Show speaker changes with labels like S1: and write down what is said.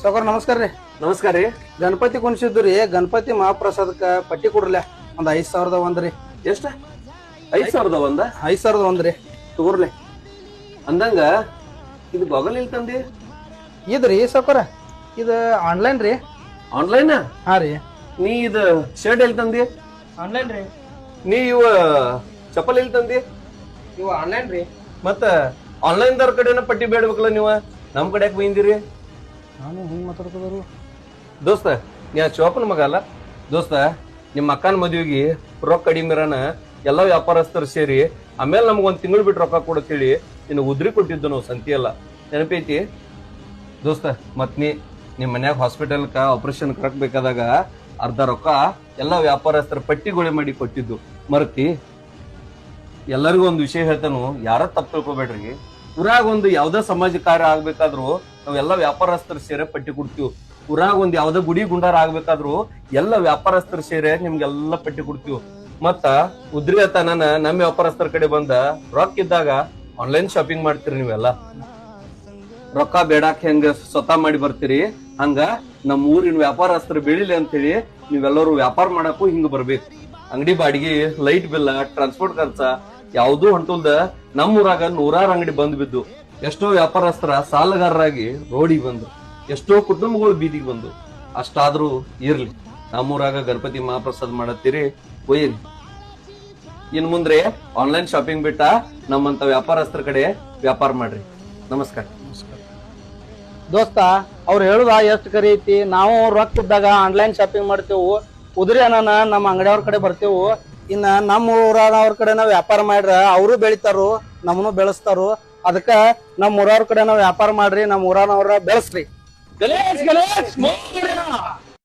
S1: ಸಾವ್ಕಾರ ನಮಸ್ಕಾರ ರೀ.
S2: ನಮಸ್ಕಾರ ರೀ.
S1: ಗಣಪತಿ ಕುಣಿಸಿದ್ರಿ, ಗಣಪತಿ ಮಹಾಪ್ರಸಾದಕ್ಕ ಪಟ್ಟಿ ಕೊಡ್ರಲ್ಲ ಒಂದ್ 5,000 ಒಂದ್ರಿ.
S2: ಎಷ್ಟ? 5,000 ಒಂದ?
S1: 5,000 ಒಂದ್ರಿ.
S2: ತಗೋರ್ಲೆ. ಅಂದಂಗ ಇದು ಬಾಗಲ್ ಇಲ್ಲಿ ತಂದಿ?
S1: ಇದ್ರಿ ಸಾವ್ಕಾರ, ಇದು ಆನ್ಲೈನ್ ರೀ.
S2: ಆನ್ಲೈನ್?
S1: ಹಾ ರೀ.
S2: ನೀ ಇದು ಶರ್ಟ್ ಎಲ್ಲಿ ತಂದಿ?
S1: ಆನ್ಲೈನ್ ರೀ.
S2: ನೀ ಇವ ಚಪ್ಪಲ್ ಎಲ್ಲಿ ತಂದಿ?
S1: ಇವು ಆನ್ಲೈನ್ ರೀ.
S2: ಮತ್ತ ಆನ್ಲೈನ್ ದವ್ರ ಕಡೆನ ಪಟ್ಟಿ ಬೇಡ್ಬೇಕಲ್ಲ ನೀವ, ನಮ್ ಕಡೆ ಯಾಕೆ ಬೈಂದಿರಿ?
S1: ನಾನು ಹಿಂಗ್ ಮಾತಾಡ್ಕೋದ್ರು.
S2: ದೋಸ್ತ ನೀ ಆ ಚೋಪನ ಮಗ ಅಲ್ಲ ದೋಸ್ತ. ನಿಮ್ಮ ಅಕ್ಕನ ಮದ್ವಿಗೆ ರೊಕ್ಕ ಕಡಿಮೆರನ ಎಲ್ಲ ವ್ಯಾಪಾರಸ್ಥರು ಸೇರಿ ಆಮೇಲೆ ನಮ್ಗೊಂದ್ ತಿಂಗಳು ಬಿಟ್ಟು ರೊಕ್ಕ ಕೊಡತ್ತೇಳಿ ನಿನ್ನ ಉದ್ರಿ ಕೊಟ್ಟಿದ್ದು ನಾವು ಸಂತಿ ಎಲ್ಲ ನೆನಪೈತಿ ದೋಸ್ತ. ಮತ್ ನಿಮ್ ಮನ್ಯಾಗ ಹಾಸ್ಪಿಟಲ್ಕ ಆಪರೇಷನ್ ಕರಕ್ಬೇಕಾದಾಗ ಅರ್ಧ ರೊಕ್ಕ ಎಲ್ಲಾ ವ್ಯಾಪಾರಸ್ಥರ ಪಟ್ಟಿಗೊಳೆ ಮಾಡಿ ಕೊಟ್ಟಿದ್ದು ಮರತಿ. ಎಲ್ಲರಿಗೂ ಒಂದು ವಿಷಯ ಹೇಳ್ತಾನು, ಯಾರ ತಪ್ಪು ತಿಳ್ಕೊಬೇಡ್ರಿ. ಊರಾಗ ಒಂದು ಯಾವ್ದೇ ಸಮಾಜ ಕಾರ್ಯ ಆಗ್ಬೇಕಾದ್ರು ನಾವೆಲ್ಲ ವ್ಯಾಪಾರಸ್ಥರು ಸೇರೆ ಪಟ್ಟಿ ಕೊಡ್ತೀವಿ. ಊರಾಗ ಒಂದ್ ಯಾವ್ದೇ ಗುಡಿ ಗುಂಡಾರ ಆಗ್ಬೇಕಾದ್ರು ಎಲ್ಲ ವ್ಯಾಪಾರಸ್ಥರು ಸೇರೆ ನಿಮ್ಗೆಲ್ಲ ಪಟ್ಟಿ ಕೊಡ್ತೀವಿ. ಮತ್ತ ಉದ್ರಿ ತನನ ನಮ್ಮ ವ್ಯಾಪಾರಸ್ಥರ ಕಡೆ ಬಂದ ರೊಕ್ಕ ಇದ್ದಾಗ ಆನ್ಲೈನ್ ಶಾಪಿಂಗ್ ಮಾಡ್ತೀರಿ ನೀವೆಲ್ಲ. ರೊಕ್ಕ ಬೇಡಾಕ್ ಹೆಂಗ ಸ್ವತಃ ಮಾಡಿ ಬರ್ತೀರಿ, ಹಂಗ ನಮ್ ಊರಿನ ವ್ಯಾಪಾರಸ್ಥರು ಬೆಳಿಲಿ ಅಂತ ಹೇಳಿ ನೀವೆಲ್ಲರೂ ವ್ಯಾಪಾರ ಮಾಡಕ್ಕೂ ಹಿಂಗ ಬರ್ಬೇಕು. ಅಂಗಡಿ ಬಾಡಿಗೆ, ಲೈಟ್ ಬಿಲ್, ಟ್ರಾನ್ಸ್ಪೋರ್ಟ್ ಖರ್ಚ ಯಾವ್ದೂ ಹೊಂಟಲ್ದ ನಮ್ಮ ಊರಾಗ 100 ಅಂಗಡಿ ಬಂದ್ ಬಿದ್ದು. ಎಷ್ಟೋ ವ್ಯಾಪಾರಸ್ಥರ ಸಾಲಗಾರರಾಗಿ ರೋಡಿಗೆ ಬಂದ್ರು, ಎಷ್ಟೋ ಕುಟುಂಬಗಳು ಬೀದಿಗೆ ಬಂದು. ಅಷ್ಟಾದ್ರೂ ಇರ್ಲಿ, ನಮ್ಮೂರಾಗ ಗಣಪತಿ ಮಹಾಪ್ರಸಾದ್ ಮಾಡತ್ತೀರಿ, ಒಯ್ಯಿರಿ. ಇನ್ ಮುಂದ್ರೆ ಆನ್ಲೈನ್ ಶಾಪಿಂಗ್ ಬಿಟ್ಟ ನಮ್ಮಂತ ವ್ಯಾಪಾರಸ್ಥರ ಕಡೆ ವ್ಯಾಪಾರ ಮಾಡ್ರಿ. ನಮಸ್ಕಾರ.
S1: ದೋಸ್ತ ಅವ್ರು ಹೇಳುದ ಎಷ್ಟ್ ಕರಿ ಐತಿ. ನಾವು ರೊಕ್ಕ ಇದ್ದಾಗ ಆನ್ಲೈನ್ ಶಾಪಿಂಗ್ ಮಾಡ್ತೇವು, ಉದ್ರಿ ಅನ್ನ ನಮ್ಮ ಅಂಗಡಿಯವ್ರ ಕಡೆ ಬರ್ತೇವು. ಇನ್ನ ನಮ್ಮ ಊರವ್ರ ಕಡೆ ನಾವ್ ವ್ಯಾಪಾರ ಮಾಡ್ರ ಅವರು ಬೆಳಿತಾರು, ನಮ್ಮನ್ನು ಬೆಳೆಸ್ತಾರು. ಅದಕ್ಕ ನಮ್ಮ ಊರವ್ರ ಕಡೆ ನಾವ್ ವ್ಯಾಪಾರ ಮಾಡ್ರಿ, ನಮ್ಮ ಊರನವ್ರ ಬೆಳೆಸ್ರಿ.
S2: ಗಣೇಶ್ ಗಣೇಶ್